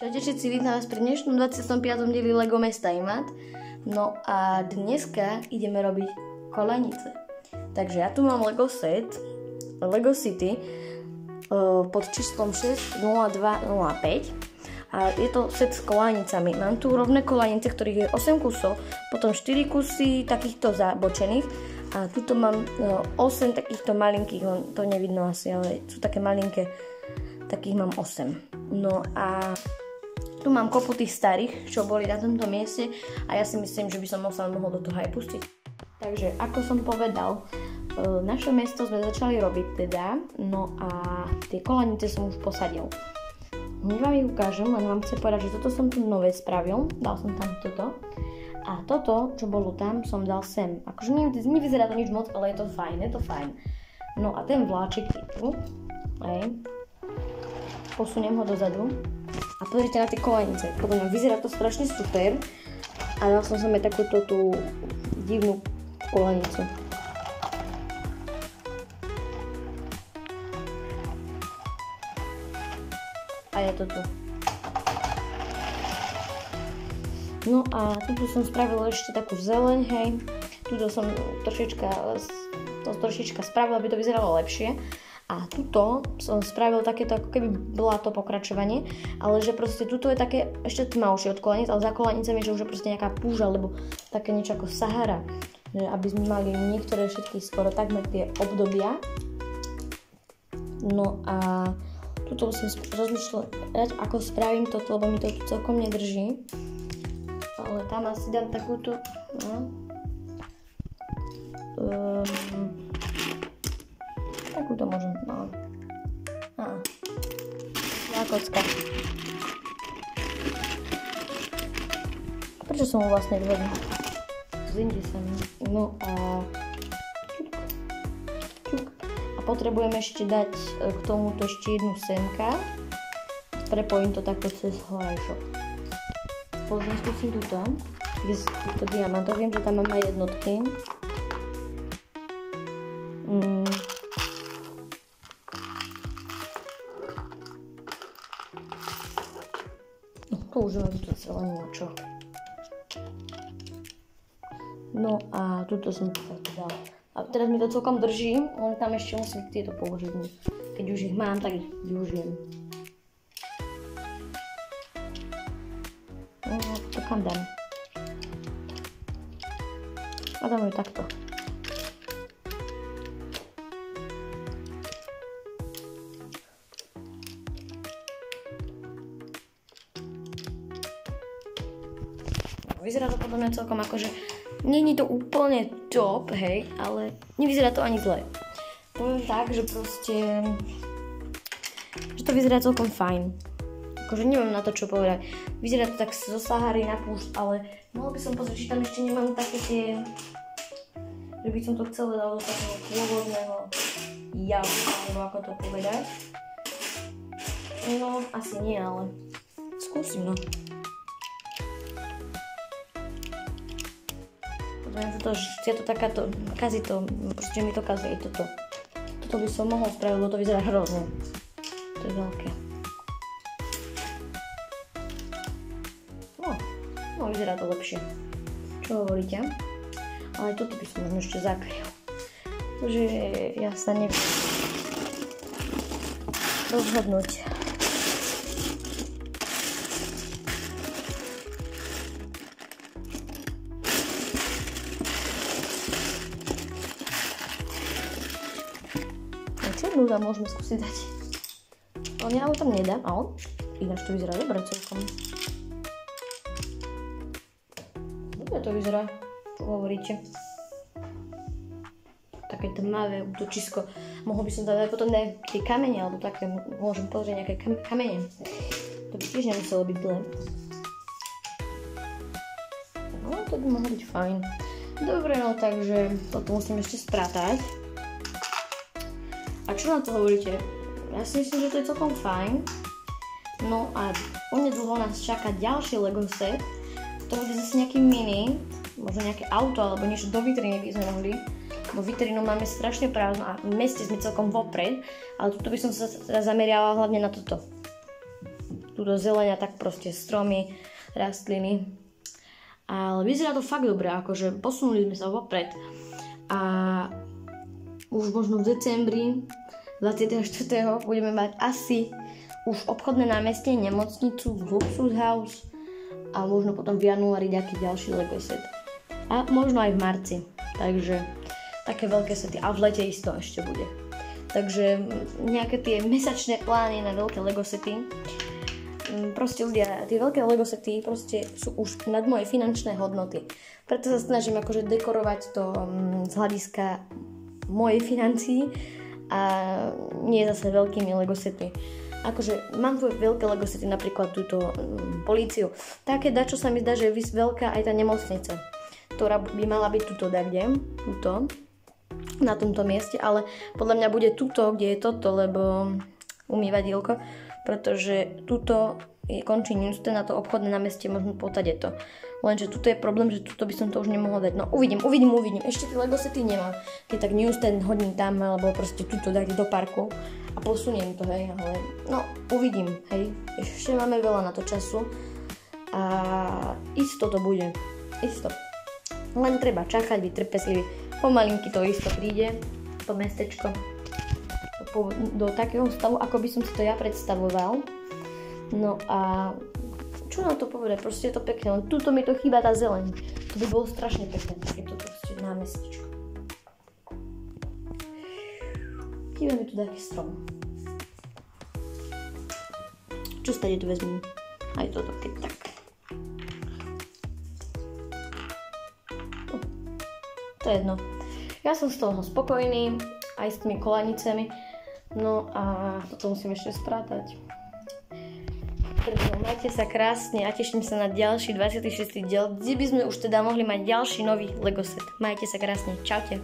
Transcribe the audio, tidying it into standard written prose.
Čaute všetci, vítam vás pri dnešnom 25. dieli Lego mesta Imant. No a dneska ideme robiť kolenice. Takže ja tu mám Lego set, Lego City pod číslom 60205 a je to set s kolenicami. Mám tu rovné kolenice, ktorých je 8 kusov, potom 4 kusy takýchto zabočených a tuto mám 8 takýchto malinkých, to nevidno asi, ale sú také malinké, takých mám 8. No a tu mám kopu tých starých, čo boli na tomto mieste a ja si myslím, že by som sa mohol do toho aj pustiť. Takže ako som povedal, naše miesto sme začali robiť teda, no a tie kolenice som už posadil. Hneď vám ich ukážem, len vám chcem povedať, že toto som tu nové spravil, dal som tam toto a toto, čo bolo tam, som dal sem. Akože nevyzerá to nič moc, ale je to fajn, No a ten vláčik je tu, posuniem ho dozadu. A pozrite na tie kolenice, podľa mňa vyzerá to strašne super a dal som aj takúto tú divnú kolenicu. A je to tu. No a tuto som spravila ešte takú zeleň, hej. Tuto som trošička spravila, aby to vyzeralo lepšie. A tuto som spravil takéto, ako keby bola to pokračovanie, ale že proste tuto je také ešte tmavšie od kolenic, ale za kolenicami, že už je proste nejaká púža, alebo také niečo ako Sahara. Že aby sme mali niektoré všetky skoro takmer tie obdobia. No a tuto musím rozmýšľať, ako spravím toto, lebo mi to tu celkom nedrží. Ale tam asi dám takúto, takúto môžem, na kocka. Prečo som ho vlastne vyhodil? Zinde sa mi. No a čuk. A potrebujem ešte dať k tomuto ešte jednu semka. Prepojím to takto cez horajšok. Pozriem, skúsim túto diamantov. Viem, že tam mám aj jednotky. Používam to celé niečo. No a tuto som to dal. A teraz mi to celkom drží, len tam ešte musím tieto použiť. Keď už ich mám, tak ich využijem. No, to kam dám? A dám ju takto. Vyzerá to podľa mňa celkom akože, nie je to úplne top, hej, ale nevyzerá to ani zle. Poviem tak, že proste, že to vyzerá celkom fajn. Akože neviem na to čo povedať. Vyzerá to tak zo Sahary na púšť, ale mohol by som pozrieť, či tam ešte nemám také tie, že by som to celé dal do takého pôvodného javu, alebo ako to povedať. No, asi nie, ale skúsim, no. Je to takáto, kazí to, proste mi to kazí toto. Toto by som mohol spraviť, lebo to vyzerá hrozne. To je veľké. No, vyzerá to lepšie. Čo hovoríte? Ale toto by som možno ešte zakryl. Takže ja sa neviem rozhodnúť. Ľudia môžeme skúsiť dať. Ale ja ho tam nedám, ale ináč to vyzerá dobre celkom. Dobre to vyzerá, čo hovoríte. Také tmavé útočisko. Mohol by som tam dať potom nejaké kamene, alebo také, môžem pozrieť nejaké kamene. To by tiež nemuselo byť zle. No, to by mohlo byť fajn. Dobre, no takže toto musím ešte spratať. A čo na to hovoríte? Ja si myslím, že to je celkom fajn. No a onedlho nás čaká ďalší Lego set. To bude zase nejaký mini, možno nejaké auto alebo niečo do vitriny by sme mohli. Bo vitrínu máme strašne prázdno a v meste sme celkom vopred, ale tuto by som sa zameriala hlavne na toto. túto zeleň a tak proste stromy, rastliny. Ale vyzerá to fakt dobre, akože posunuli sme sa vopred. A už možno v decembri 24. budeme mať asi už obchodné námestie, nemocnicu, Luxus House a možno potom v januári nejaký ďalší Lego set. A možno aj v marci. Takže také veľké sety. A v lete isto ešte bude. Takže nejaké tie mesačné plány na veľké Lego sety. Proste ľudia, tie veľké Lego sety proste sú už nad moje finančné hodnoty. Preto sa snažím akože dekorovať to z hľadiska mojej financií a nie zase veľkými Lego setmi. Akože mám tu veľké Lego sety, napríklad túto políciu. Také dačo sa mi zdá, že je veľká aj tá nemocnica, ktorá by mala byť tuto tuto, na tomto mieste, ale podľa mňa bude tuto, kde je toto, lebo umývadílko, pretože tuto končí newsstand na to obchodné námestie, možno potade to. Lenže tuto je problém, že tuto by som to už nemohol dať. No uvidím. Ešte tie Lego sety nemám. Keď tak newsstand hodím tam, alebo proste tuto dať do parku a posuniem to, hej, ale no uvidím, hej. Ešte máme veľa na to času a isto to bude. Isto. Len treba čakať, byť trpezlivý. Pomalinky to isto príde, to mestečko, do takého stavu, ako by som si to ja predstavoval. No a čo na to povedať, proste je to pekné, len tuto mi to chýba tá zeleň. To by bolo strašne pekné, takéto proste námestičko. Chýba mi tu taký strom. Čo stade tu vezmem? Aj toto, keď tak. To je jedno. Ja som z toho spokojný, aj s tými kolanicami. No a toto musím ešte sprátať. Takže majte sa krásne a teším sa na ďalší 26. diel, kde by sme už teda mohli mať ďalší nový Lego set. Majte sa krásne. Čaute.